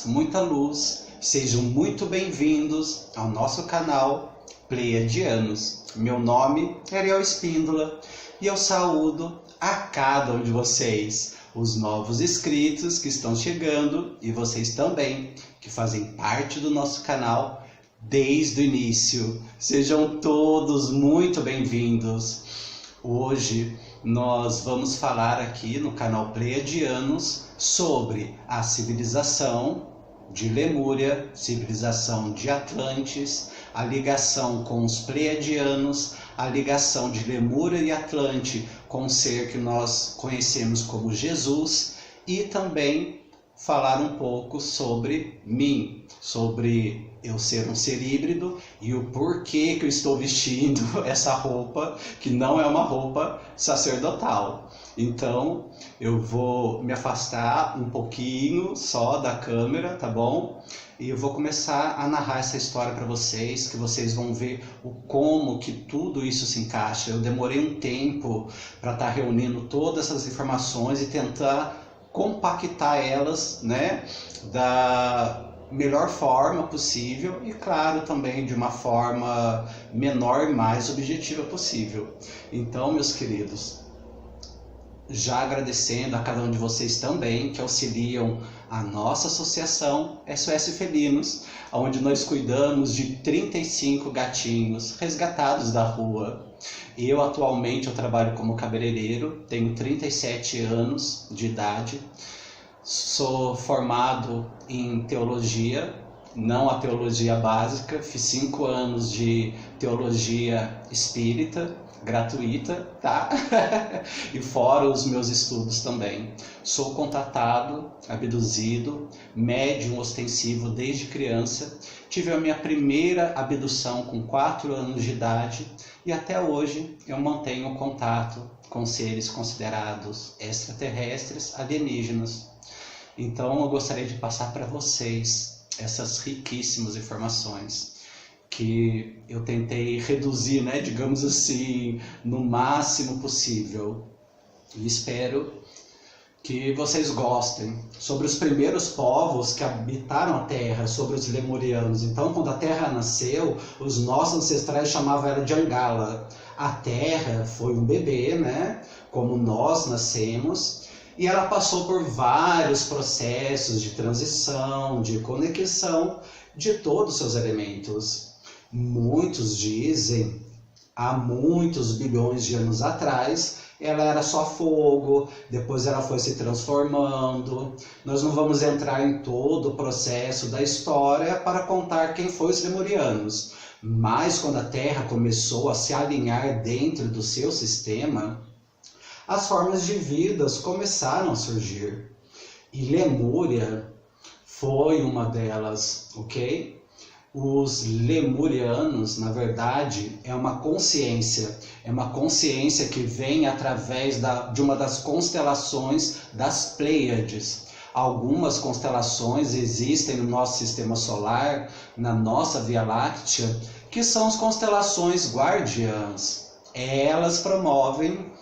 muita luz. Sejam muito bem-vindos ao nosso canal Pleiadianos. Meu nome é Ariel Espíndola e eu saúdo a cada um de vocês, os novos inscritos que estão chegando e vocês também, que fazem parte do nosso canal desde o início. Sejam todos muito bem-vindos. Hoje nós vamos falar aqui no canal Pleiadianos sobre a civilização de Lemúria, civilização de Atlantis, a ligação com os Pleiadianos, a ligação de Lemúria e Atlante com o ser que nós conhecemos como Jesus, e também falar um pouco sobre mim, sobre eu ser um ser híbrido e o porquê que eu estou vestindo essa roupa, que não é uma roupa sacerdotal. Então eu vou me afastar um pouquinho só da câmera, tá bom? E eu vou começar a narrar essa história para vocês, que vocês vão ver o como que tudo isso se encaixa. Eu demorei um tempo para estar reunindo todas essas informações e tentar compactar elas, né, da melhor forma possível e, claro, também de uma forma menor e mais objetiva possível. Então, meus queridos, já agradecendo a cada um de vocês também que auxiliam a nossa associação SOS Felinos, onde nós cuidamos de 35 gatinhos resgatados da rua. Eu atualmente trabalho como cabeleireiro, tenho 37 anos de idade, sou formado em teologia, não a teologia básica, fiz 5 anos de teologia espírita, gratuita, tá? E fora os meus estudos também. Sou contatado, abduzido, médium ostensivo desde criança. Tive a minha primeira abdução com 4 anos de idade e até hoje eu mantenho contato com seres considerados extraterrestres, alienígenas. Então eu gostaria de passar para vocês essas riquíssimas informações que eu tentei reduzir, né, digamos assim, no máximo possível. E espero que vocês gostem. Sobre os primeiros povos que habitaram a Terra, sobre os lemurianos. Então, quando a Terra nasceu, os nossos ancestrais chamavam ela de Angala. A Terra foi um bebê, né, como nós nascemos, e ela passou por vários processos de transição, de conexão de todos os seus elementos. Muitos dizem, há muitos bilhões de anos atrás, ela era só fogo, depois ela foi se transformando. Nós não vamos entrar em todo o processo da história para contar quem foi os lemurianos. Mas quando a Terra começou a se alinhar dentro do seu sistema, as formas de vidas começaram a surgir. E Lemúria foi uma delas, ok? Os lemurianos, na verdade, é uma consciência que vem através de uma das constelações das Pleiades. Algumas constelações existem no nosso sistema solar, na nossa Via Láctea, que são as constelações guardiãs. Elas promovem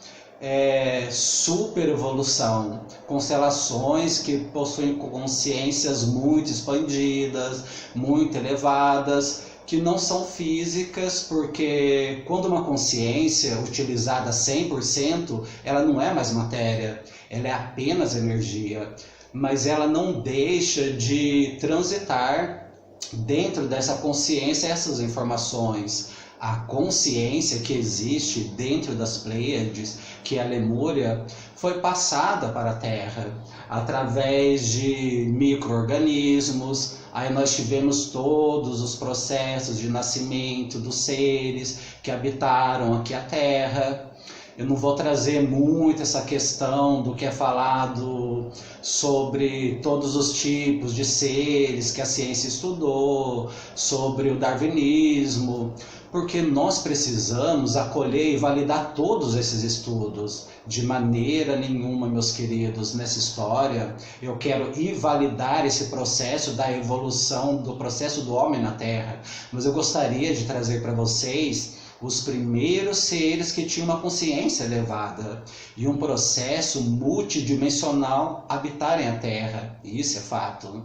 super evolução, constelações que possuem consciências muito expandidas, muito elevadas, que não são físicas, porque quando uma consciência utilizada 100%, ela não é mais matéria, ela é apenas energia, mas ela não deixa de transitar dentro dessa consciência essas informações. A consciência que existe dentro das Pleiades, que é a Lemúria, foi passada para a Terra através de micro-organismos. Aí nós tivemos todos os processos de nascimento dos seres que habitaram aqui a Terra. Eu não vou trazer muito essa questão do que é falado sobre todos os tipos de seres que a ciência estudou, sobre o darwinismo, porque nós precisamos acolher e validar todos esses estudos. De maneira nenhuma, meus queridos, nessa história, eu quero invalidar esse processo da evolução, do processo do homem na Terra, mas eu gostaria de trazer para vocês os primeiros seres que tinham uma consciência elevada e um processo multidimensional habitarem a Terra. Isso é fato.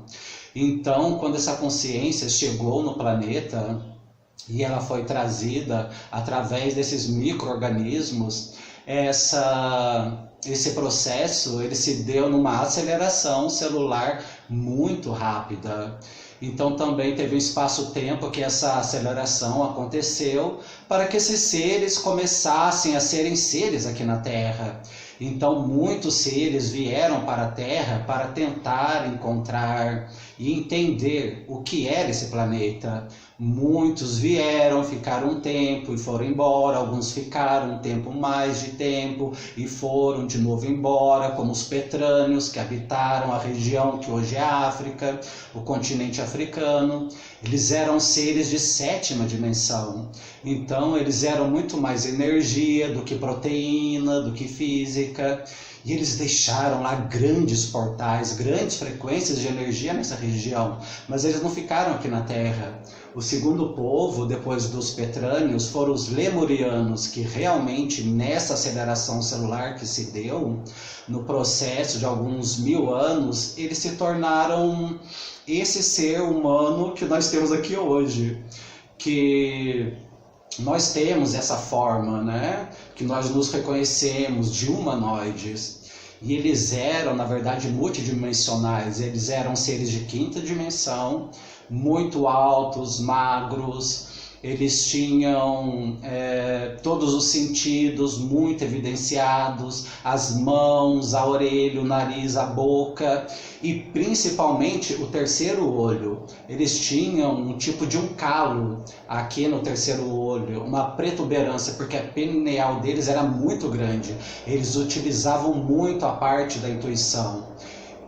Então, quando essa consciência chegou no planeta e ela foi trazida através desses micro-organismos, esse processo ele se deu numa aceleração celular muito rápida. Então também teve um espaço-tempo que essa aceleração aconteceu para que esses seres começassem a serem seres aqui na Terra. Então muitos seres vieram para a Terra para tentar encontrar e entender o que era esse planeta. Muitos vieram, ficaram um tempo e foram embora, alguns ficaram um tempo mais de tempo e foram de novo embora, como os petrâneos que habitaram a região que hoje é a África, o continente africano. Eles eram seres de 7ª dimensão, então eles eram muito mais energia do que proteína, do que física. E eles deixaram lá grandes portais, grandes frequências de energia nessa região, mas eles não ficaram aqui na Terra. O segundo povo, depois dos petrâneos, foram os lemurianos, que realmente nessa aceleração celular que se deu, no processo de alguns 1000 anos, eles se tornaram esse ser humano que nós temos aqui hoje, que nós temos essa forma, né? Que nós nos reconhecemos de humanoides. E eles eram, na verdade, multidimensionais. Eles eram seres de 5ª dimensão, muito altos, magros. Eles tinham todos os sentidos muito evidenciados, as mãos, a orelha, o nariz, a boca e principalmente o terceiro olho. Eles tinham um tipo de um calo aqui no terceiro olho, uma protuberância, porque a pineal deles era muito grande. Eles utilizavam muito a parte da intuição.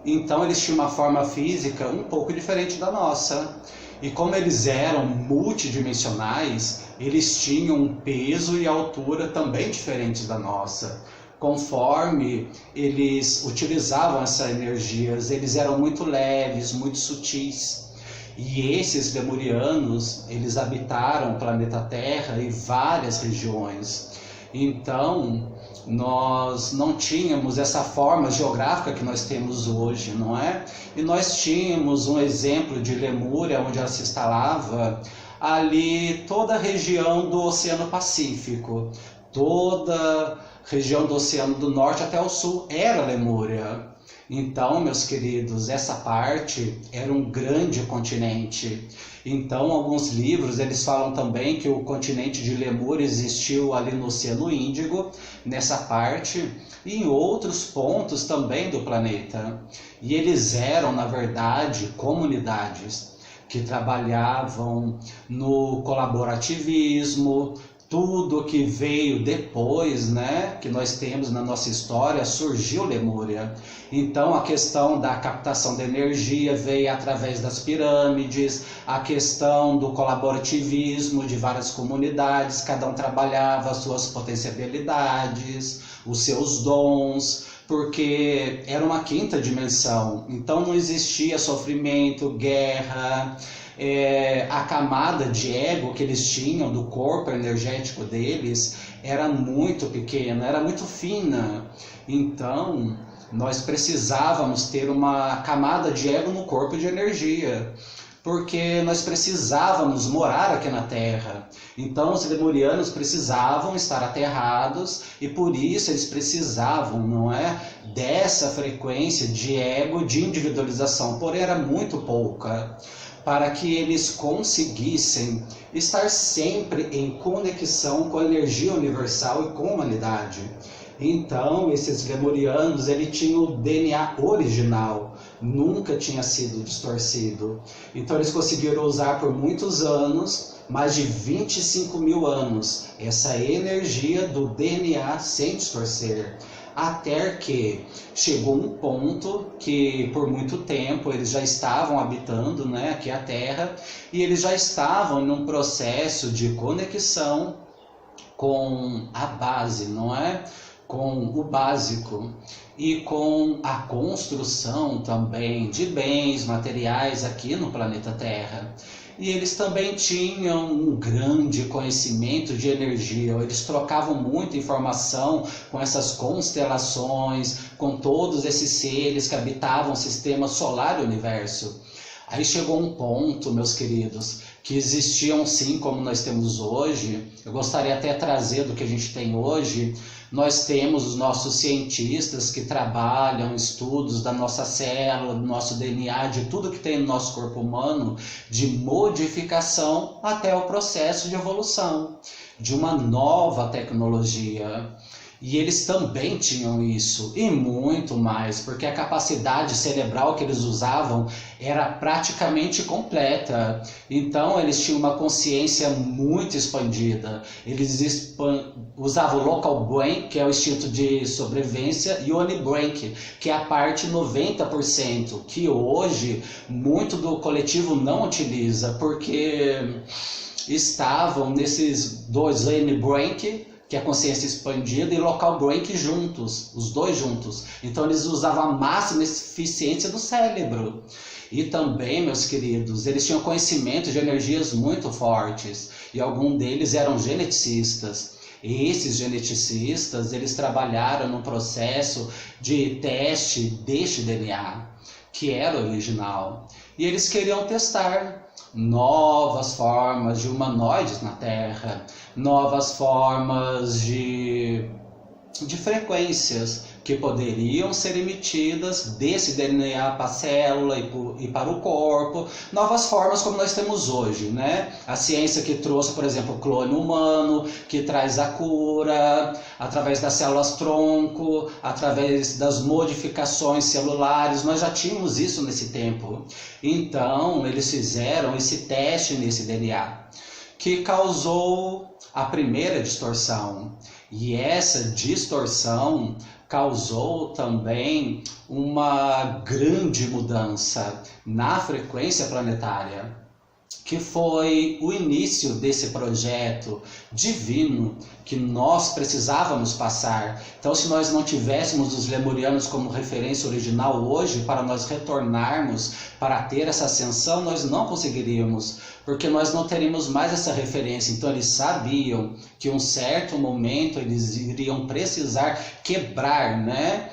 Então eles tinham uma forma física um pouco diferente da nossa. E como eles eram multidimensionais, eles tinham um peso e altura também diferentes da nossa. Conforme eles utilizavam essas energias, eles eram muito leves, muito sutis. E esses lemurianos, eles habitaram o planeta Terra e várias regiões. Então, nós não tínhamos essa forma geográfica que nós temos hoje, não é? E nós tínhamos um exemplo de Lemúria, onde ela se instalava, ali toda a região do Oceano Pacífico, toda a região do Oceano do Norte até o Sul era Lemúria. Então, meus queridos, essa parte era um grande continente. Então, alguns livros, eles falam também que o continente de Lemúria existiu ali no Oceano Índico, nessa parte, e em outros pontos também do planeta. E eles eram, na verdade, comunidades que trabalhavam no colaborativismo. Tudo que veio depois, né, que nós temos na nossa história, surgiu Lemúria. Então a questão da captação de energia veio através das pirâmides, a questão do colaborativismo de várias comunidades, cada um trabalhava as suas potencialidades, os seus dons, porque era uma 5ª dimensão, então não existia sofrimento, guerra. A camada de ego que eles tinham do corpo energético deles era muito pequena, era muito fina. Então nós precisávamos ter uma camada de ego no corpo de energia, porque nós precisávamos morar aqui na Terra. Então os lemurianos precisavam estar aterrados e por isso eles precisavam, não é, dessa frequência de ego, de individualização, porém era muito pouca, para que eles conseguissem estar sempre em conexão com a energia universal e com a humanidade. Então, esses lemurianos, ele tinha o DNA original, nunca tinha sido distorcido. Então, eles conseguiram usar por muitos anos, mais de 25.000 anos, essa energia do DNA sem distorcer. Até que chegou um ponto que por muito tempo eles já estavam habitando, né, aqui a Terra, e eles já estavam num processo de conexão com a base, não é? com o básico e com a construção também de bens materiais aqui no planeta Terra. E eles também tinham um grande conhecimento de energia, eles trocavam muita informação com essas constelações, com todos esses seres que habitavam o sistema solar e o universo. Aí chegou um ponto, meus queridos, que existiam sim como nós temos hoje. Eu gostaria até de trazer do que a gente tem hoje. Nós temos os nossos cientistas que trabalham estudos da nossa célula, do nosso DNA, de tudo que tem no nosso corpo humano, de modificação até o processo de evolução, de uma nova tecnologia. E eles também tinham isso, e muito mais, porque a capacidade cerebral que eles usavam era praticamente completa. Então eles tinham uma consciência muito expandida. Eles usavam o local brain, que é o instinto de sobrevivência, e o onibrain, que é a parte 90%, que hoje muito do coletivo não utiliza, porque estavam nesses dois onibrain, que é a consciência expandida, e local brain juntos, os dois juntos. Então eles usavam a máxima eficiência do cérebro. E também, meus queridos, eles tinham conhecimento de energias muito fortes, e alguns deles eram geneticistas. E esses geneticistas, eles trabalharam no processo de teste deste DNA, que era original. E eles queriam testar novas formas de humanoides na Terra, novas formas de frequências que poderiam ser emitidas desse DNA para a célula e para o corpo, novas formas como nós temos hoje, né? A ciência que trouxe, por exemplo, o clone humano, que traz a cura, através das células tronco, através das modificações celulares, nós já tínhamos isso nesse tempo. Então, eles fizeram esse teste nesse DNA, que causou a primeira distorção. E essa distorção causou também uma grande mudança na frequência planetária, que foi o início desse projeto divino que nós precisávamos passar. Então, se nós não tivéssemos os lemurianos como referência original hoje, para nós retornarmos, para ter essa ascensão, nós não conseguiríamos, porque nós não teríamos mais essa referência. Então, eles sabiam que em um certo momento eles iriam precisar quebrar, né?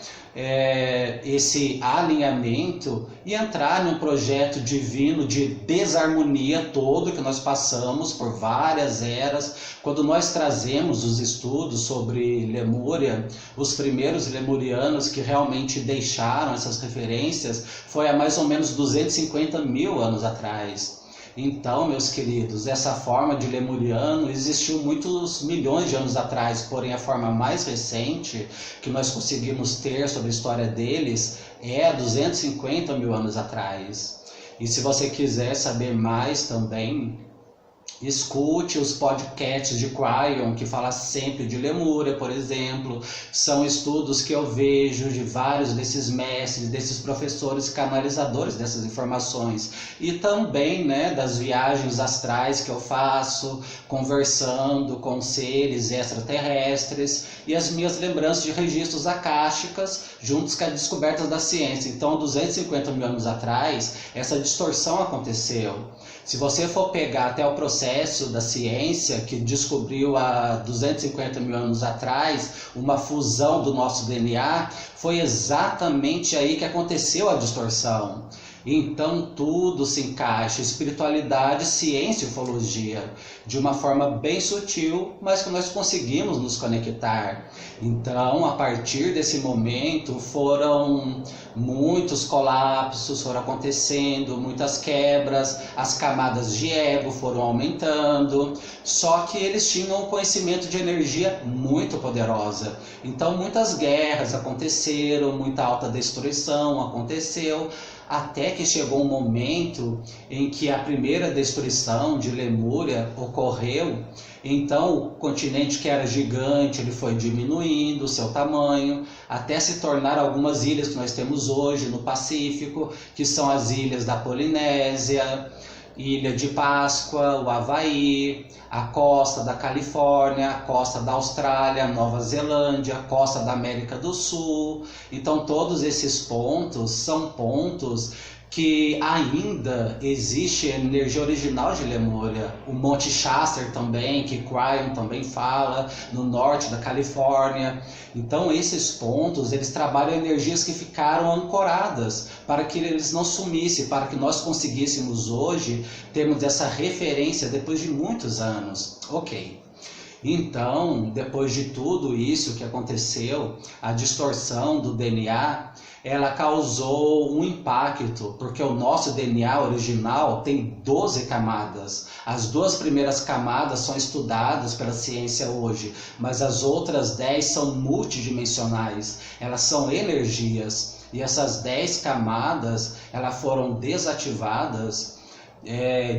Esse alinhamento e entrar num projeto divino de desarmonia todo que nós passamos por várias eras. Quando nós trazemos os estudos sobre Lemúria, os primeiros lemurianos que realmente deixaram essas referências foi há mais ou menos 250 mil anos atrás. Então, meus queridos, essa forma de lemuriano existiu muitos milhões de anos atrás, porém a forma mais recente que nós conseguimos ter sobre a história deles é há 250 mil anos atrás. E se você quiser saber mais também, escute os podcasts de Cryon, que fala sempre de Lemúria, por exemplo. São estudos que eu vejo de vários desses mestres, desses professores canalizadores dessas informações. E também, né, das viagens astrais que eu faço, conversando com seres extraterrestres, e as minhas lembranças de registros akáshicas, juntos com as descobertas da ciência. Então, 250 mil anos atrás, essa distorção aconteceu. Se você for pegar até o processo da ciência, que descobriu há 250 mil anos atrás uma fusão do nosso DNA, foi exatamente aí que aconteceu a distorção. Então tudo se encaixa, espiritualidade, ciência e ufologia, de uma forma bem sutil, mas que nós conseguimos nos conectar. Então, a partir desse momento, foram muitos colapsos, foram acontecendo, muitas quebras, as camadas de ego foram aumentando, só que eles tinham um conhecimento de energia muito poderosa. Então, muitas guerras aconteceram, muita autodestruição aconteceu, até que chegou um momento em que a primeira destruição de Lemúria ocorreu. Então o continente que era gigante, ele foi diminuindo o seu tamanho, até se tornar algumas ilhas que nós temos hoje no Pacífico, que são as ilhas da Polinésia. Ilha de Páscoa, o Havaí, a costa da Califórnia, a costa da Austrália, Nova Zelândia, a costa da América do Sul. Então todos esses pontos são pontos que ainda existe energia original de Lemúria. O Monte Shasta também, que Cryon também fala, no norte da Califórnia. Então esses pontos, eles trabalham energias que ficaram ancoradas, para que eles não sumissem, para que nós conseguíssemos hoje termos essa referência depois de muitos anos. Ok. Então, depois de tudo isso que aconteceu, a distorção do DNA, ela causou um impacto, porque o nosso DNA original tem 12 camadas. As 2 primeiras camadas são estudadas pela ciência hoje, mas as outras 10 são multidimensionais, elas são energias. E essas 10 camadas, elas foram desativadas,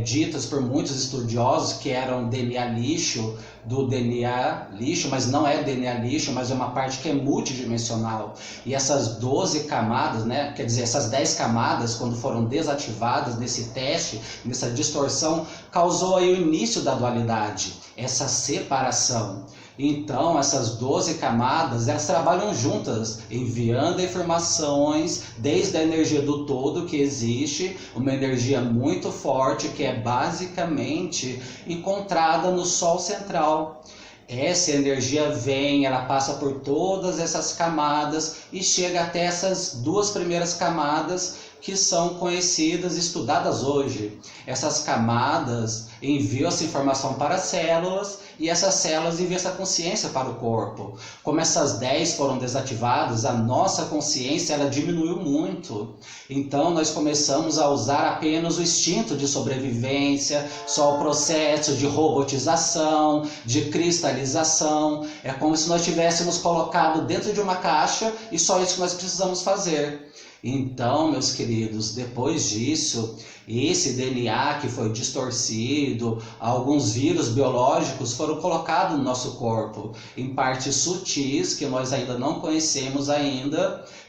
ditas por muitos estudiosos que eram DNA lixo, do DNA lixo, mas não é DNA lixo, mas é uma parte que é multidimensional. E essas 12 camadas, né, quer dizer, essas 10 camadas, quando foram desativadas nesse teste, nessa distorção, causou aí o início da dualidade, essa separação. Então, essas 12 camadas, elas trabalham juntas, enviando informações desde a energia do todo que existe, uma energia muito forte que é basicamente encontrada no Sol central. Essa energia vem, ela passa por todas essas camadas e chega até essas 2 primeiras camadas que são conhecidas e estudadas hoje. Essas camadas enviam essa informação para as células e essas células enviam essa consciência para o corpo. Como essas 10 foram desativadas, a nossa consciência ela diminuiu muito. Então nós começamos a usar apenas o instinto de sobrevivência, só o processo de robotização, de cristalização. É como se nós tivéssemos colocado dentro de uma caixa e só isso que nós precisamos fazer. Então, meus queridos, depois disso, esse DNA que foi distorcido, alguns vírus biológicos foram colocados no nosso corpo, em partes sutis que nós ainda não conhecemos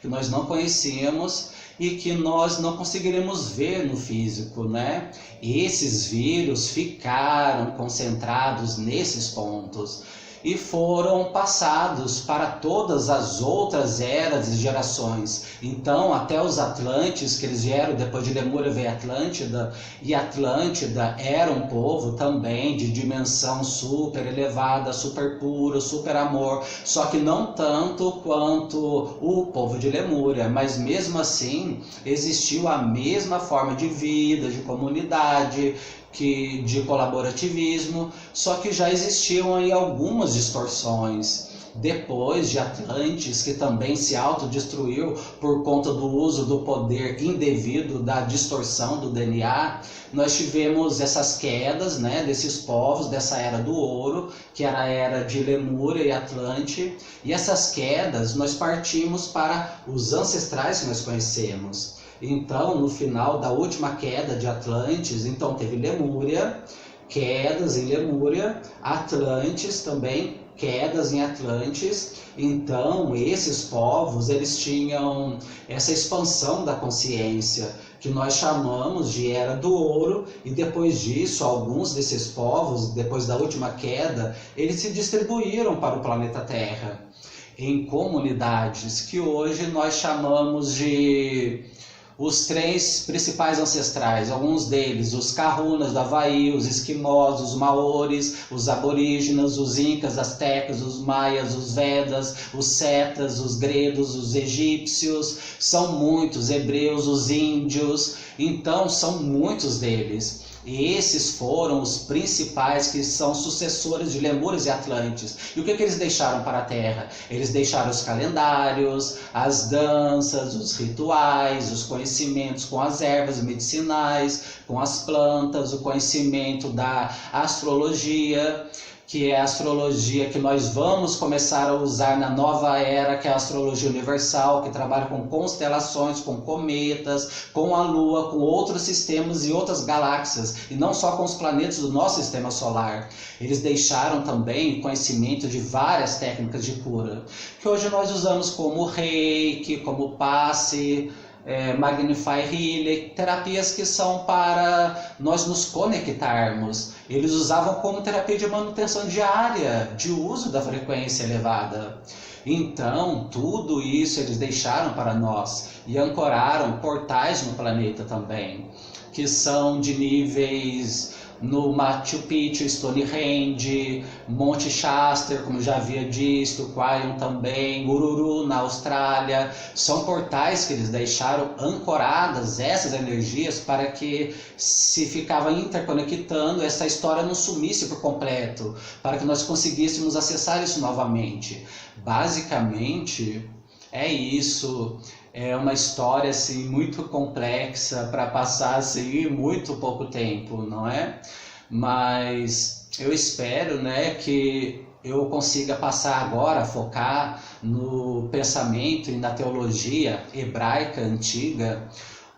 que nós não conhecíamos e que nós não conseguiremos ver no físico, né? E esses vírus ficaram concentrados nesses pontos e foram passados para todas as outras eras e gerações. Então, até os Atlantes, que eles vieram, depois de Lemúria veio Atlântida, e Atlântida era um povo também de dimensão super elevada, super puro, super amor, só que não tanto quanto o povo de Lemúria, mas mesmo assim existiu a mesma forma de vida, de comunidade, de colaborativismo, só que já existiam aí algumas distorções. Depois de Atlantis, que também se autodestruiu por conta do uso do poder indevido da distorção do DNA, nós tivemos essas quedas, né, desses povos, dessa era do ouro, que era a era de Lemúria e Atlante, e essas quedas nós partimos para os ancestrais que nós conhecemos. Então, no final da última queda de Atlantes, então teve Lemúria, quedas em Lemúria, Atlantes também, quedas em Atlantes. Então, esses povos, eles tinham essa expansão da consciência, que nós chamamos de Era do Ouro, e depois disso, alguns desses povos, depois da última queda, eles se distribuíram para o planeta Terra, em comunidades que hoje nós chamamos de os 3 principais ancestrais, alguns deles, os Kahunas do Havaí, os Esquimós, os Maores, os aborígenas, os Incas, Aztecas, os Maias, os Vedas, os Cetas, os Gregos, os egípcios, são muitos, hebreus, os índios, então são muitos deles. E esses foram os principais que são sucessores de Lemúrios e Atlantes. E o que eles deixaram para a Terra? Eles deixaram os calendários, as danças, os rituais, os conhecimentos com as ervas medicinais, com as plantas, o conhecimento da astrologia, que é a astrologia que nós vamos começar a usar na nova era, que é a astrologia universal, que trabalha com constelações, com cometas, com a Lua, com outros sistemas e outras galáxias, e não só com os planetas do nosso sistema solar. Eles deixaram também conhecimento de várias técnicas de cura, que hoje nós usamos como reiki, como passe, Magnify Healing, terapias que são para nós nos conectarmos. Eles usavam como terapia de manutenção diária, de uso da frequência elevada. Então, tudo isso eles deixaram para nós e ancoraram portais no planeta também, que são de níveis no Machu Picchu, Stonehenge, Monte Shasta, como já havia dito, Kwajalein também, Uluru na Austrália. São portais que eles deixaram ancoradas essas energias para que se ficava interconectando, essa história não sumisse por completo, para que nós conseguíssemos acessar isso novamente. Basicamente é isso. É uma história assim muito complexa para passar assim muito pouco tempo, não é? Mas eu espero, né, que eu consiga passar agora, focar no pensamento e na teologia hebraica antiga.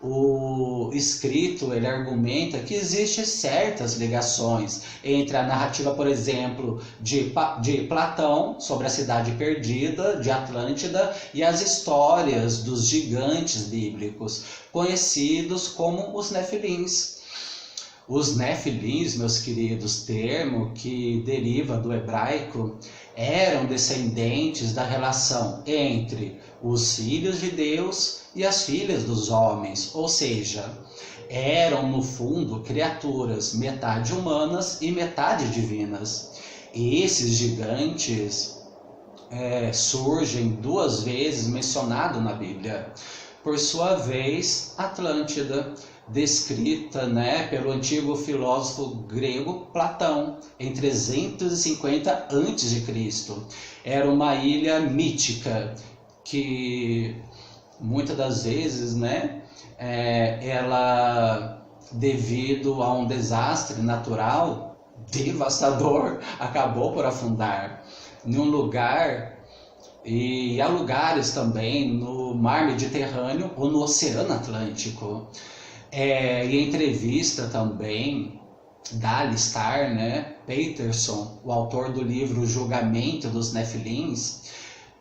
O escrito, ele argumenta que existem certas ligações entre a narrativa, por exemplo, de Platão sobre a cidade perdida, de Atlântida, e as histórias dos gigantes bíblicos, conhecidos como os Nefilins. Os Nefilins, meus queridos, termo que deriva do hebraico, eram descendentes da relação entre os filhos de Deus e as filhas dos homens, ou seja, eram no fundo criaturas metade humanas e metade divinas. E esses gigantes surgem duas vezes mencionado na Bíblia. Por sua vez, Atlântida, descrita, né, pelo antigo filósofo grego Platão em 350 a.C. Era uma ilha mítica que muitas das vezes, né, ela, devido a um desastre natural devastador, acabou por afundar num lugar. E há lugares também no mar Mediterrâneo ou no Oceano Atlântico. E entrevista também da Alistair, né, Peterson, o autor do livro O Julgamento dos Nefilins,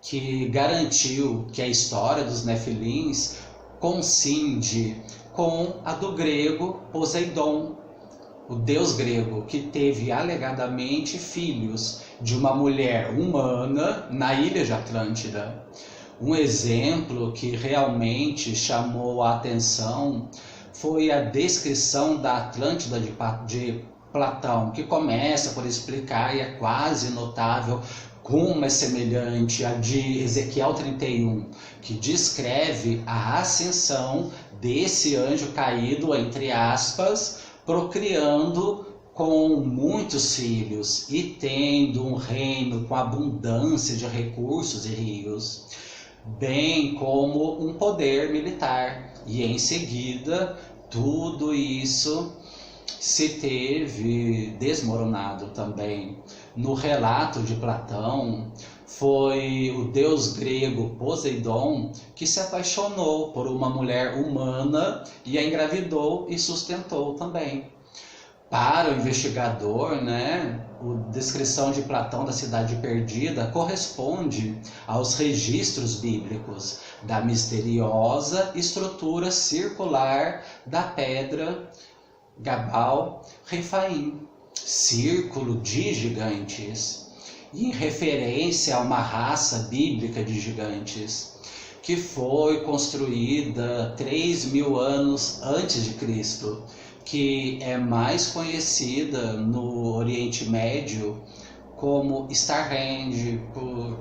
que garantiu que a história dos Nefilins coincide com a do grego Poseidon, o deus grego que teve alegadamente filhos de uma mulher humana na ilha de Atlântida. Um exemplo que realmente chamou a atenção foi a descrição da Atlântida de Platão, que começa por explicar, e é quase notável, como é semelhante à de Ezequiel 31, que descreve a ascensão desse anjo caído, entre aspas, procriando com muitos filhos e tendo um reino com abundância de recursos e rios, bem como um poder militar. E em seguida, tudo isso se teve desmoronado também. No relato de Platão, foi o deus grego Poseidon que se apaixonou por uma mulher humana e a engravidou e sustentou também. Para o investigador, né, a descrição de Platão da cidade perdida corresponde aos registros bíblicos da misteriosa estrutura circular da pedra Gabal Refaim, círculo de gigantes, em referência a uma raça bíblica de gigantes que foi construída 3.000 anos antes de Cristo, que é mais conhecida no Oriente Médio como Stonehenge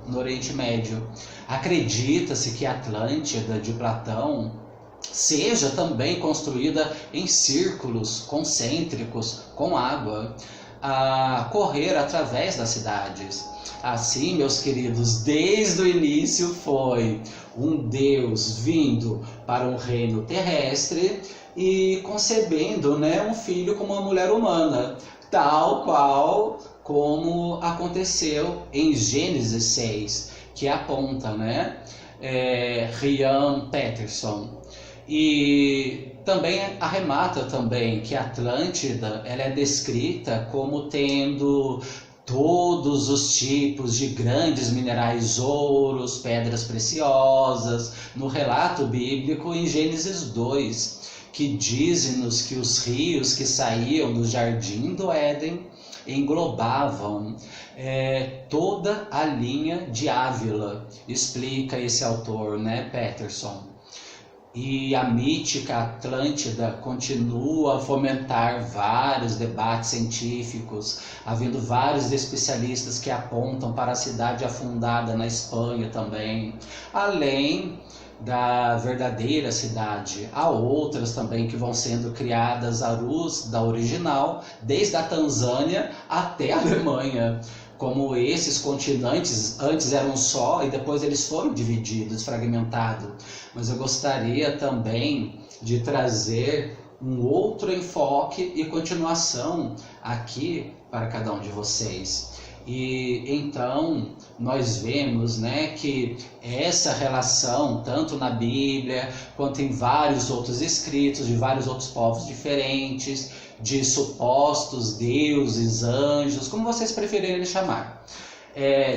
no Oriente Médio. Acredita-se que a Atlântida de Platão seja também construída em círculos concêntricos com água a correr através das cidades. Assim, meus queridos, desde o início foi um Deus vindo para um reino terrestre e concebendo, né, um filho com uma mulher humana, tal qual como aconteceu em Gênesis 6, que aponta, né, Ryan Peterson. E também arremata também que a Atlântida ela é descrita como tendo todos os tipos de grandes minerais, ouros, pedras preciosas, no relato bíblico em Gênesis 2, que dizem-nos que os rios que saíam do jardim do Éden englobavam toda a linha de Ávila, explica esse autor, né, Peterson. E a mítica Atlântida continua a fomentar vários debates científicos, havendo vários especialistas que apontam para a cidade afundada na Espanha também, além da verdadeira cidade. Há outras também que vão sendo criadas à luz da original, desde a Tanzânia até a Alemanha. Como esses continentes antes eram só e depois eles foram divididos, fragmentados. Mas eu gostaria também de trazer um outro enfoque e continuação aqui para cada um de vocês. E então nós vemos, né, que essa relação, tanto na Bíblia quanto em vários outros escritos de vários outros povos diferentes, de supostos deuses, anjos, como vocês preferirem chamar,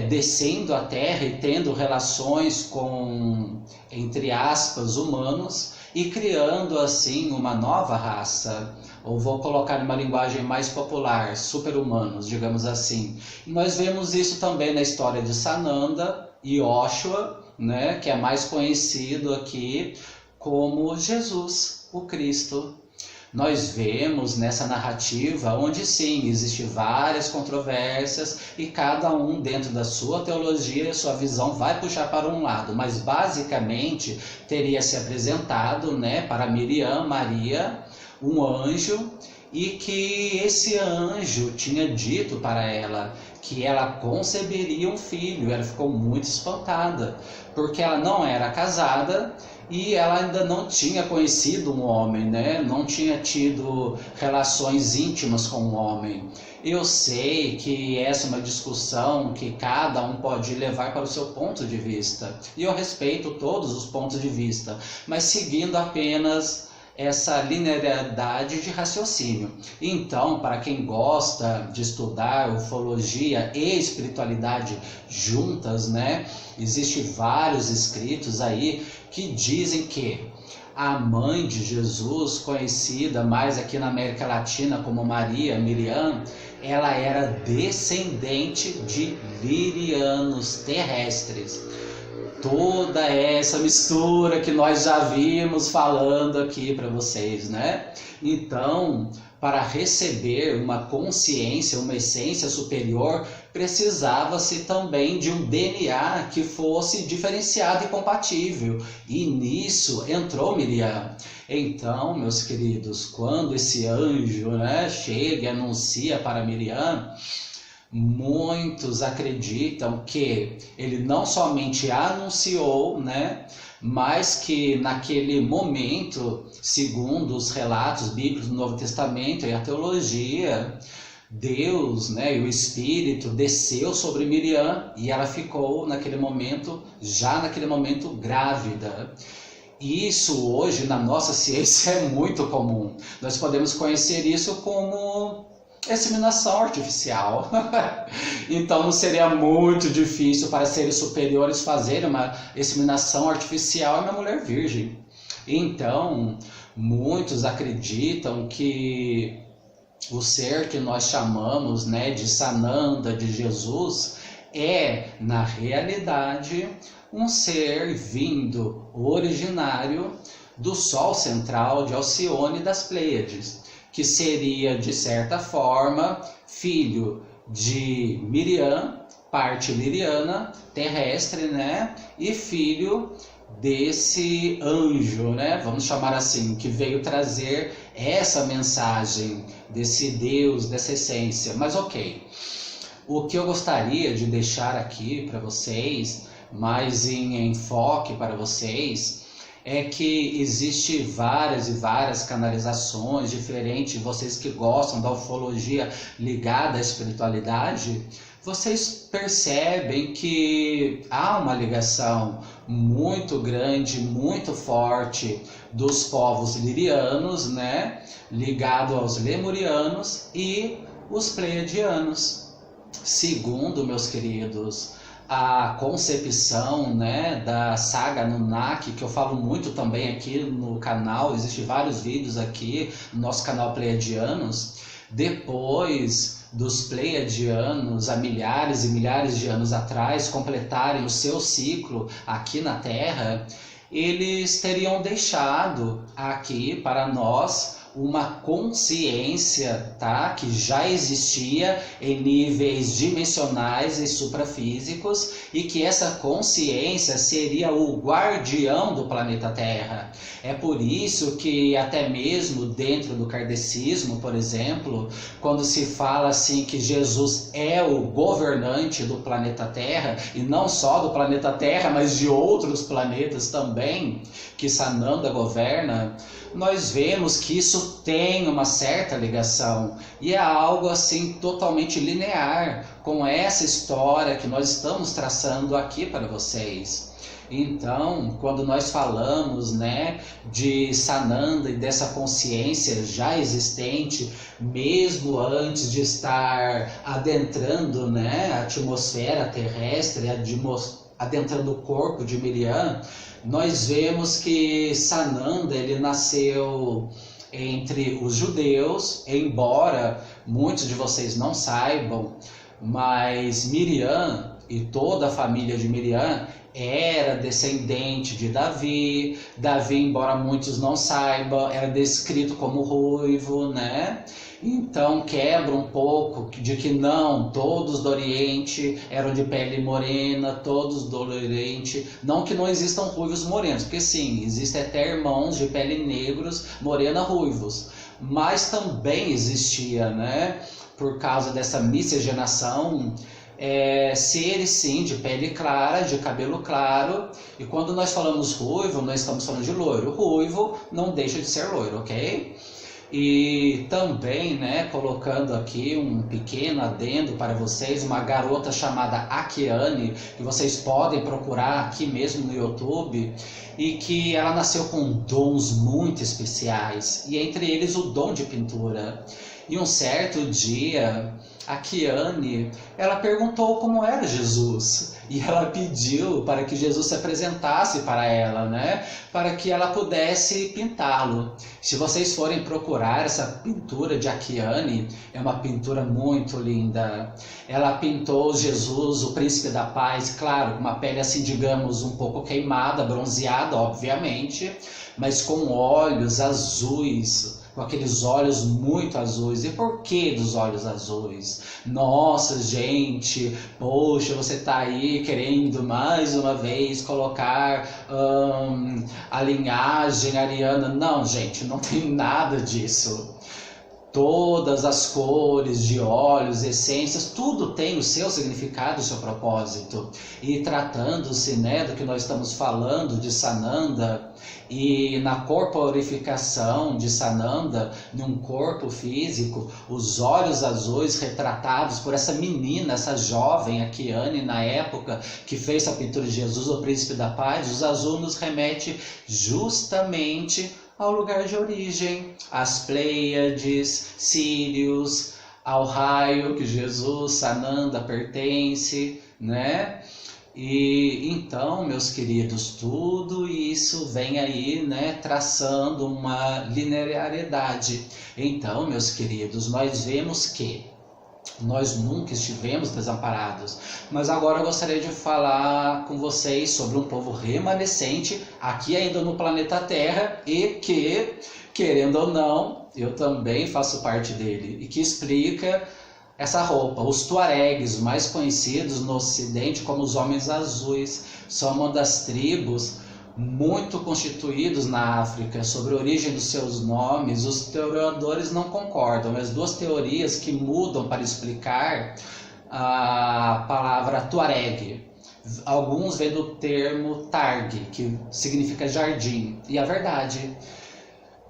descendo à Terra e tendo relações com, entre aspas, humanos, e criando assim uma nova raça, ou vou colocar numa linguagem mais popular, super-humanos, digamos assim. E nós vemos isso também na história de Sananda e Yoshua, né, que é mais conhecido aqui como Jesus, o Cristo. Nós vemos nessa narrativa onde sim, existem várias controvérsias e cada um dentro da sua teologia e sua visão vai puxar para um lado, mas basicamente teria se apresentado, né, para Miriam, Maria, um anjo, e que esse anjo tinha dito para ela que ela conceberia um filho. Ela ficou muito espantada, porque ela não era casada e ela ainda não tinha conhecido um homem, né? Não tinha tido relações íntimas com um homem. Eu sei que essa é uma discussão que cada um pode levar para o seu ponto de vista, e eu respeito todos os pontos de vista, mas seguindo apenas essa linearidade de raciocínio. Então, para quem gosta de estudar ufologia e espiritualidade juntas, né, existem vários escritos aí que dizem que a mãe de Jesus, conhecida mais aqui na América Latina como Maria, Miriam, ela era descendente de lirianos terrestres. Toda essa mistura que nós já vimos falando aqui para vocês, né? Então, para receber uma consciência, uma essência superior, precisava-se também de um DNA que fosse diferenciado e compatível. E nisso entrou Miriam. Então, meus queridos, quando esse anjo, né, chega e anuncia para Miriam, muitos acreditam que ele não somente anunciou, né, mas que naquele momento, segundo os relatos bíblicos do Novo Testamento e a teologia, Deus, né, e o Espírito desceu sobre Miriam e ela ficou naquele momento, já naquele momento grávida. Isso hoje na nossa ciência é muito comum. Nós podemos conhecer isso como inseminação artificial. Então não seria muito difícil para seres superiores fazerem uma inseminação artificial em uma mulher virgem. Então muitos acreditam que o ser que nós chamamos, né, de Sananda, de Jesus, é na realidade um ser vindo originário do Sol central de Alcione das Pleiades, que seria, de certa forma, filho de Miriam, parte liriana, terrestre, né? E filho desse anjo, né? Vamos chamar assim, que veio trazer essa mensagem desse Deus, dessa essência. Mas ok, o que eu gostaria de deixar aqui para vocês, mais em enfoque para vocês, é que existe várias e várias canalizações diferentes. Vocês que gostam da ufologia ligada à espiritualidade, vocês percebem que há uma ligação muito grande, muito forte dos povos lirianos, né, ligado aos lemurianos e os pleiadianos. segundo, meus queridos, a concepção, né, da saga Anunnaki, que eu falo muito também aqui no canal, existem vários vídeos aqui no nosso canal Pleiadianos. Depois dos Pleiadianos, há milhares e milhares de anos atrás, completarem o seu ciclo aqui na Terra, eles teriam deixado aqui para nós uma consciência, tá? Que já existia em níveis dimensionais e suprafísicos, e que essa consciência seria o guardião do planeta Terra. É por isso que até mesmo dentro do kardecismo, por exemplo, quando se fala assim que Jesus é o governante do planeta Terra, e não só do planeta Terra, mas de outros planetas também, que Sananda governa, nós vemos que isso tem uma certa ligação, e é algo assim totalmente linear com essa história que nós estamos traçando aqui para vocês. Então, quando nós falamos, né, de Sananda e dessa consciência já existente, mesmo antes de estar adentrando, né, a atmosfera terrestre, adentrando o corpo de Miriam, nós vemos que Sananda, ele nasceu entre os judeus, embora muitos de vocês não saibam, mas Miriam e toda a família de Miriam era descendente de Davi. Davi, embora muitos não saibam, era descrito como ruivo, né? Então quebra um pouco de que não, todos do Oriente eram de pele morena, todos do Oriente, não que não existam ruivos morenos, porque sim, existem até irmãos de pele negros, morena, ruivos, mas também existia, né, por causa dessa miscigenação, seres sim de pele clara, de cabelo claro, e quando nós falamos ruivo, nós estamos falando de loiro. Ruivo não deixa de ser loiro, ok? E também, né, colocando aqui um pequeno adendo para vocês, uma garota chamada Akiane, que vocês podem procurar aqui mesmo no YouTube, e que ela nasceu com dons muito especiais, e entre eles o dom de pintura. E um certo dia, a Kiane, ela perguntou como era Jesus, e ela pediu para que Jesus se apresentasse para ela, né? Para que ela pudesse pintá-lo. Se vocês forem procurar essa pintura de Akiane, é uma pintura muito linda. Ela pintou Jesus, o príncipe da paz, claro, com uma pele assim, digamos, um pouco queimada, bronzeada, obviamente, mas com olhos azuis, com aqueles olhos muito azuis. E por que dos olhos azuis? Nossa, gente, poxa, você tá aí querendo mais uma vez colocar a linhagem ariana. Não, gente, não tem nada disso. Todas as cores de óleos, essências, tudo tem o seu significado, o seu propósito. E tratando-se, né, do que nós estamos falando de Sananda, e na corporificação de Sananda, num corpo físico, os olhos azuis retratados por essa menina, essa jovem, a Kiane, na época, que fez a pintura de Jesus, o príncipe da paz, os azuis nos remete justamente ao lugar de origem, às Pleiades, Sírios, ao raio que Jesus, Sananda, pertence, né? E então, meus queridos, tudo isso vem aí, né, traçando uma linearidade. Então, meus queridos, nós vemos que nós nunca estivemos desamparados, mas agora eu gostaria de falar com vocês sobre um povo remanescente aqui ainda no planeta Terra e que, querendo ou não, eu também faço parte dele, e que explica essa roupa. Os tuaregues, mais conhecidos no ocidente como os homens azuis, são uma das tribos muito constituídos na África. Sobre a origem dos seus nomes, os historiadores não concordam. As duas teorias que mudam para explicar a palavra tuareg. Alguns vêm do termo targ, que significa jardim. E a verdade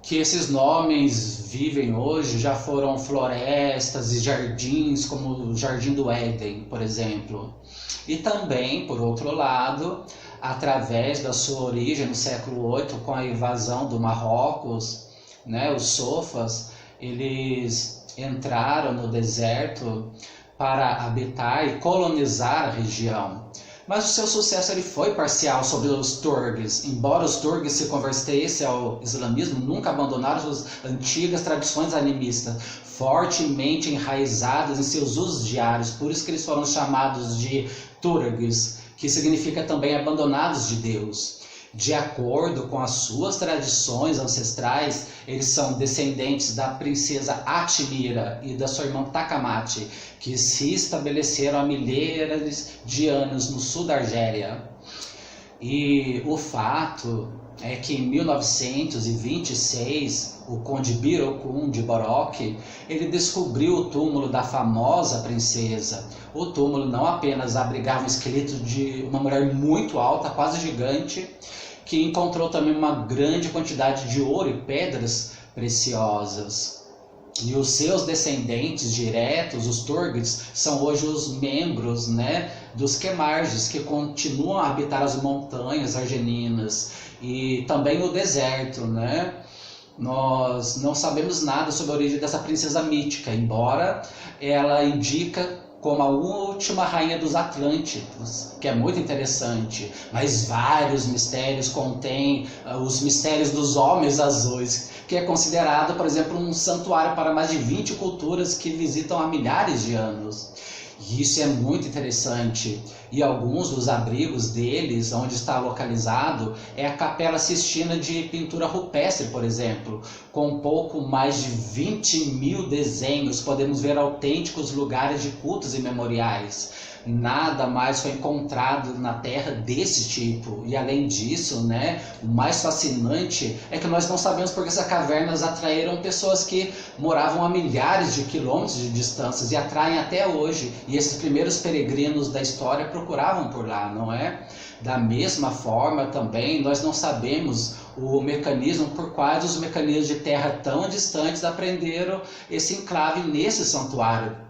que esses nomes vivem hoje já foram florestas e jardins, como o Jardim do Éden, por exemplo. E também, por outro lado, através da sua origem no século VIII, com a invasão do Marrocos, né, os sofas, eles entraram no deserto para habitar e colonizar a região. Mas o seu sucesso ele foi parcial sobre os turgues. Embora os turgues se convertessem ao islamismo, nunca abandonaram suas antigas tradições animistas, fortemente enraizadas em seus usos diários. Por isso que eles foram chamados de turgues, que significa também abandonados de Deus. De acordo com as suas tradições ancestrais, eles são descendentes da princesa Atimira e da sua irmã Takamati, que se estabeleceram há milhares de anos no sul da Argélia. E o fato é que em 1926, o conde Birokun de Borok, ele descobriu o túmulo da famosa princesa. O túmulo não apenas abrigava um esqueleto de uma mulher muito alta, quase gigante, que encontrou também uma grande quantidade de ouro e pedras preciosas. E os seus descendentes diretos, os turgues, são hoje os membros, né, dos Kemarges, que continuam a habitar as montanhas argelinas e também o deserto, né? Nós não sabemos nada sobre a origem dessa princesa mítica, embora ela indica como a última rainha dos Atlântidos, que é muito interessante, mas vários mistérios contém os mistérios dos homens azuis, que é considerado, por exemplo, um santuário para mais de 20 culturas que visitam há milhares de anos. E isso é muito interessante. E alguns dos abrigos deles, onde está localizado, é a Capela Sistina de pintura rupestre, por exemplo. Com pouco mais de 20 mil desenhos, podemos ver autênticos lugares de cultos e memoriais. Nada mais foi encontrado na Terra desse tipo. E além disso, né, o mais fascinante é que nós não sabemos porque essas cavernas atraíram pessoas que moravam a milhares de quilômetros de distância e atraem até hoje. E esses primeiros peregrinos da história procuravam por lá, não é? Da mesma forma também, nós não sabemos o mecanismo por quais os mecanismos de terra tão distantes aprenderam esse enclave nesse santuário.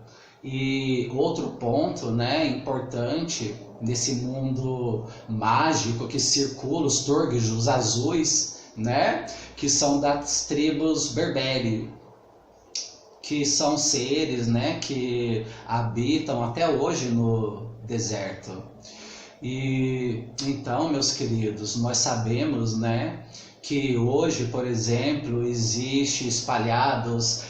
E outro ponto, né, importante nesse mundo mágico que circula os turgues, os azuis, né, que são das tribos berbere, que são seres, né, que habitam até hoje no deserto. E então, meus queridos, nós sabemos, né, que hoje, por exemplo, existe espalhados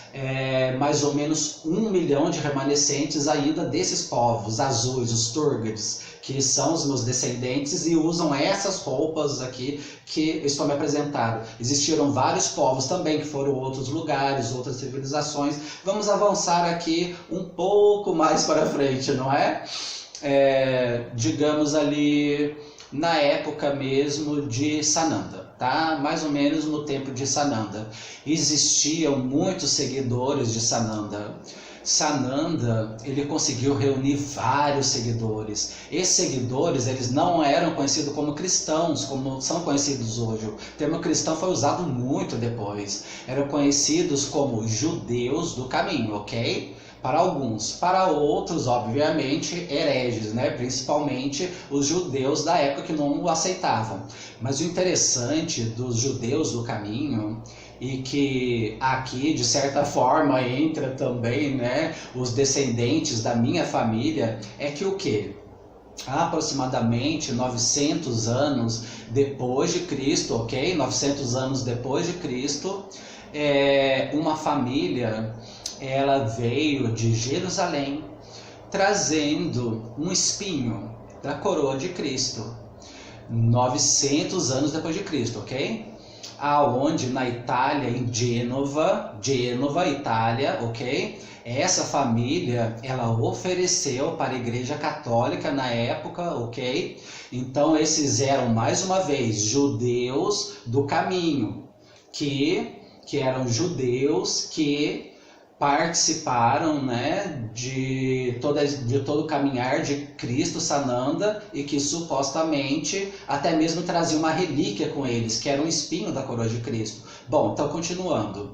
mais ou menos 1 milhão de remanescentes ainda desses povos azuis, os turgues, que são os meus descendentes e usam essas roupas aqui que eu estou me apresentando. Existiram vários povos também que foram outros lugares, outras civilizações. Vamos avançar aqui um pouco mais para frente, não é? Digamos ali na época mesmo de Sananda, tá? Mais ou menos no tempo de Sananda. Existiam muitos seguidores de Sananda. Sananda, ele conseguiu reunir vários seguidores. Esses seguidores, eles não eram conhecidos como cristãos, como são conhecidos hoje. O termo cristão foi usado muito depois. Eram conhecidos como judeus do caminho, ok? Para alguns, para outros, obviamente, hereges, né? Principalmente os judeus da época que não o aceitavam. Mas o interessante dos judeus do caminho, e que aqui, de certa forma, entra também, né, os descendentes da minha família, é que o quê? Aproximadamente 900 anos depois de Cristo, ok? 900 anos depois de Cristo, uma família, ela veio de Jerusalém trazendo um espinho da coroa de Cristo, 900 anos depois de Cristo, ok? Aonde na Itália, em Gênova, Itália, ok? Essa família, ela ofereceu para a Igreja Católica na época, ok? Então esses eram, mais uma vez, judeus do caminho, que eram judeus que participaram, né, de todo o caminhar de Cristo Sananda e que supostamente até mesmo trazia uma relíquia com eles, que era um espinho da coroa de Cristo. Bom, então continuando.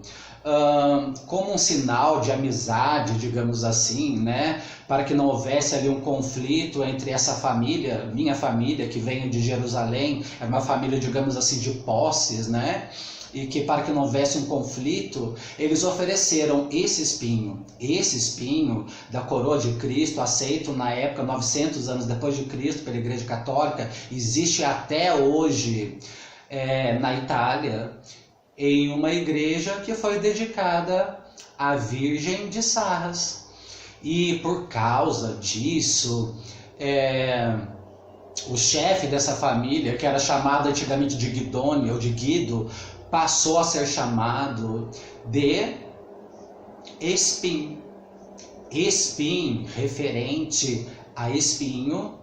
Como um sinal de amizade, digamos assim, né, para que não houvesse ali um conflito entre essa família, minha família, que veio de Jerusalém, era uma família, digamos assim, de posses, né, e que para que não houvesse um conflito, eles ofereceram esse espinho da coroa de Cristo, aceito na época 900 anos depois de Cristo pela Igreja Católica, existe até hoje na Itália, em uma igreja que foi dedicada à Virgem de Sarras. E por causa disso, o chefe dessa família, que era chamado antigamente de Guidone ou de Guido, passou a ser chamado de Espim. Espim, referente a espinho,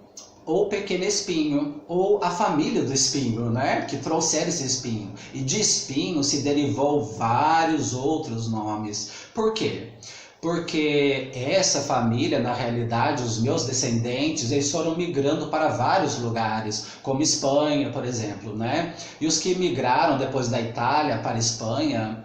ou pequeno espinho, ou a família do espinho, né? Que trouxeram esse espinho. E de espinho se derivou vários outros nomes. Por quê? Porque essa família, na realidade, os meus descendentes, eles foram migrando para vários lugares, como Espanha, por exemplo, né? E os que migraram depois da Itália para a Espanha,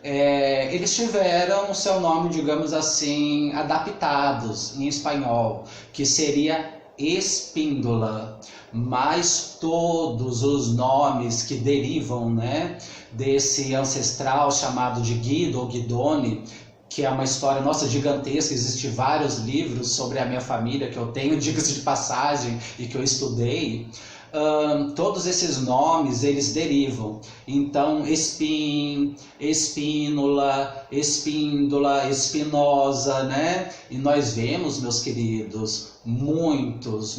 eles tiveram o seu nome, digamos assim, adaptados em espanhol, que seria Espíndola. Mas todos os nomes que derivam, né, desse ancestral chamado de Guido ou Guidone, que é uma história nossa gigantesca, existem vários livros sobre a minha família que eu tenho, dicas de passagem e que eu estudei. Todos esses nomes, eles derivam. Então, Espim, Espínula, Espíndola, Espinosa, né? E nós vemos, meus queridos, muitas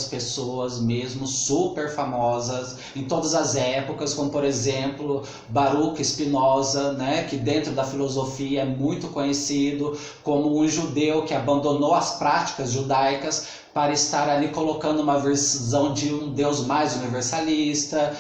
pessoas mesmo super famosas em todas as épocas, como por exemplo Baruch Spinoza, né, que dentro da filosofia é muito conhecido como um judeu que abandonou as práticas judaicas para estar ali colocando uma visão de um Deus mais universalista.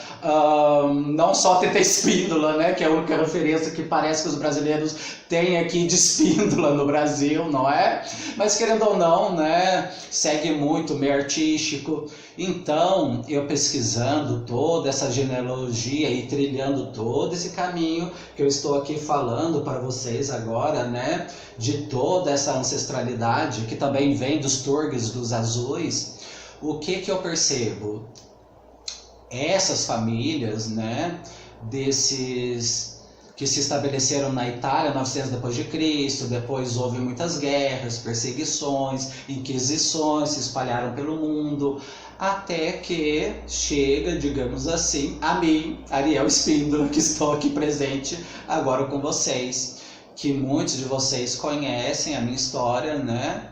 Não só Teta Espíndola, né, que é a única referência que parece que os brasileiros têm aqui de Espíndola no Brasil, não é? Mas querendo ou não, né, segue muito o meio artístico. Então, eu pesquisando toda essa genealogia e trilhando todo esse caminho que eu estou aqui falando para vocês agora, né, de toda essa ancestralidade que também vem dos turgues, dos azuis, o que eu percebo? Essas famílias, né, desses que se estabeleceram na Itália 900 depois de Cristo, depois houve muitas guerras, perseguições, inquisições, se espalharam pelo mundo, até que chega, digamos assim, a mim, Ariel Espíndola, que estou aqui presente agora com vocês, que muitos de vocês conhecem a minha história, né?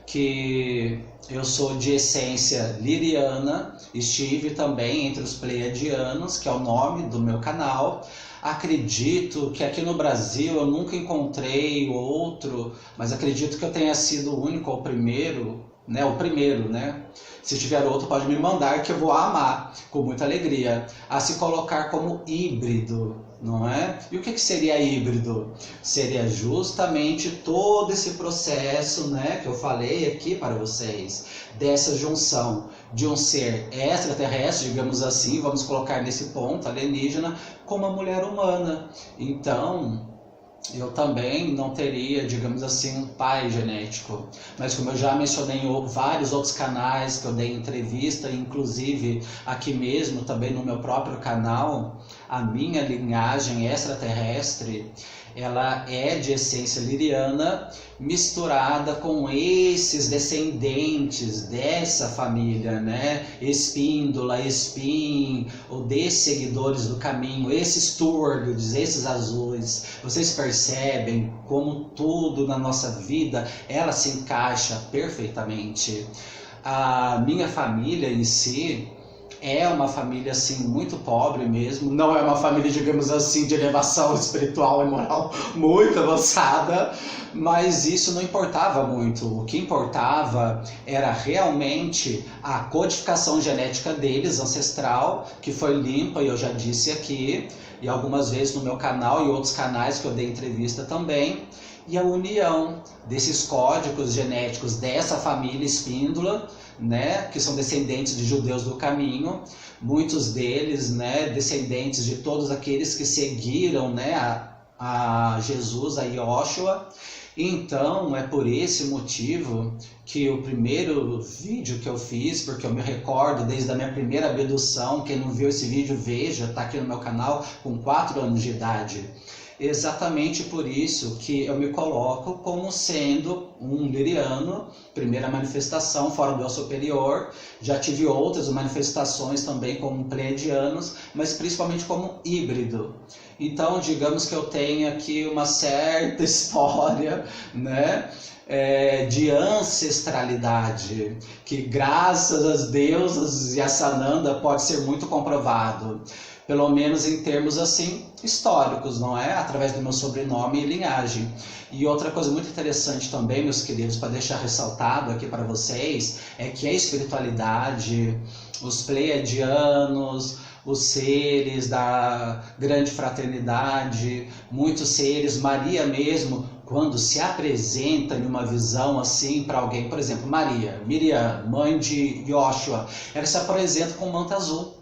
Que eu sou de essência liriana, estive também entre os pleiadianos, que é o nome do meu canal. Acredito que aqui no Brasil eu nunca encontrei outro, mas acredito que eu tenha sido o único, o primeiro, né? Se tiver outro, pode me mandar, que eu vou amar, com muita alegria, a se colocar como híbrido, não é? E o que seria híbrido? Seria justamente todo esse processo, né, que eu falei aqui para vocês, dessa junção de um ser extraterrestre, digamos assim, vamos colocar nesse ponto, alienígena, com uma mulher humana. Então, eu também não teria, digamos assim, um pai genético. Mas como eu já mencionei em vários outros canais que eu dei entrevista, inclusive aqui mesmo, também no meu próprio canal, a minha linhagem extraterrestre, ela é de essência liriana, misturada com esses descendentes dessa família, né? Espíndola, Espim, ou desses seguidores do caminho, esses turgos, esses azuis. Vocês percebem como tudo na nossa vida, ela se encaixa perfeitamente. A minha família em si é uma família assim muito pobre mesmo, não é uma família, digamos assim, de elevação espiritual e moral muito avançada, mas isso não importava muito. O que importava era realmente a codificação genética deles, ancestral, que foi limpa, e eu já disse aqui, e algumas vezes no meu canal e outros canais que eu dei entrevista também, e a união desses códigos genéticos dessa família Espíndola, né, que são descendentes de judeus do caminho, muitos deles, né, descendentes de todos aqueles que seguiram, né, a Jesus, a Yoshua. Então é por esse motivo que o primeiro vídeo que eu fiz, porque eu me recordo desde a minha primeira abdução, quem não viu esse vídeo veja, está aqui no meu canal, com 4 anos de idade. Exatamente por isso que eu me coloco como sendo um liriano, primeira manifestação fora do eu superior. Já tive outras manifestações também como pleiadianos, mas principalmente como híbrido. Então, digamos que eu tenho aqui uma certa história, né, de ancestralidade, que graças às deusas e a Sananda pode ser muito comprovado. Pelo menos em termos assim históricos, não é? Através do meu sobrenome e linhagem. E outra coisa muito interessante também, meus queridos, para deixar ressaltado aqui para vocês, é que a espiritualidade, os pleiadianos, os seres da grande fraternidade, muitos seres, Maria mesmo, quando se apresenta em uma visão assim para alguém, por exemplo, Maria, Miriam, mãe de Yoshua, ela se apresenta com manto azul.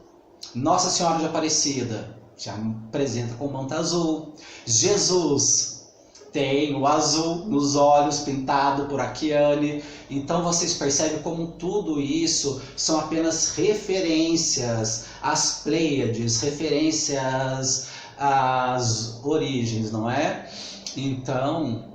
Nossa Senhora de Aparecida se apresenta com manto azul. Jesus tem o azul nos olhos, pintado por Akiane. Então vocês percebem como tudo isso são apenas referências às Pleiades, referências às origens, não é? Então,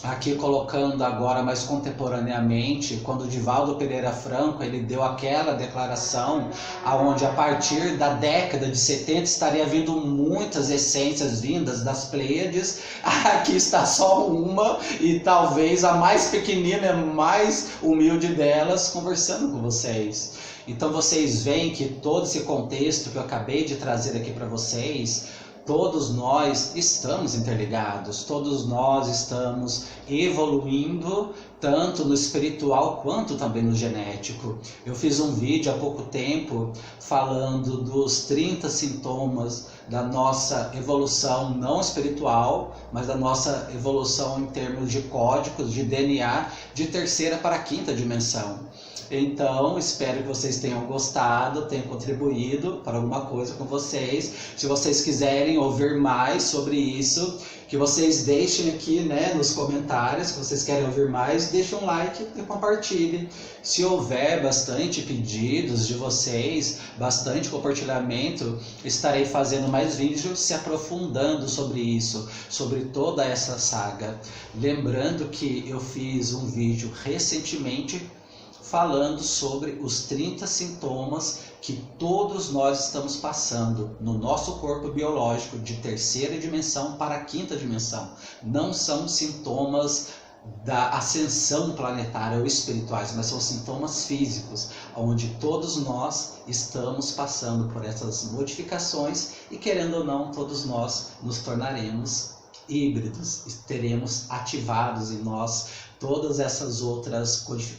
aqui colocando agora mais contemporaneamente, quando o Divaldo Pereira Franco ele deu aquela declaração aonde a partir da década de 70 estaria vindo muitas essências vindas das Pleiades. Aqui está só uma e talvez a mais pequenina, mais humilde delas, conversando com vocês. Então vocês veem que todo esse contexto que eu acabei de trazer aqui para vocês, todos nós estamos interligados, todos nós estamos evoluindo, tanto no espiritual quanto também no genético. Eu fiz um vídeo há pouco tempo falando dos 30 sintomas da nossa evolução não espiritual, mas da nossa evolução em termos de códigos, de DNA, de terceira para a quinta dimensão. Então, espero que vocês tenham gostado, tenham contribuído para alguma coisa com vocês. Se vocês quiserem ouvir mais sobre isso, que vocês deixem aqui, né, nos comentários, se vocês querem ouvir mais, deixem um like e compartilhem. Se houver bastante pedidos de vocês, bastante compartilhamento, estarei fazendo mais vídeos se aprofundando sobre isso, sobre toda essa saga. Lembrando que eu fiz um vídeo recentemente falando sobre os 30 sintomas que todos nós estamos passando no nosso corpo biológico de terceira dimensão para a quinta dimensão. Não são sintomas da ascensão planetária ou espirituais, mas são sintomas físicos, onde todos nós estamos passando por essas modificações e, querendo ou não, todos nós nos tornaremos híbridos, teremos ativados em nós todas essas outras codificações.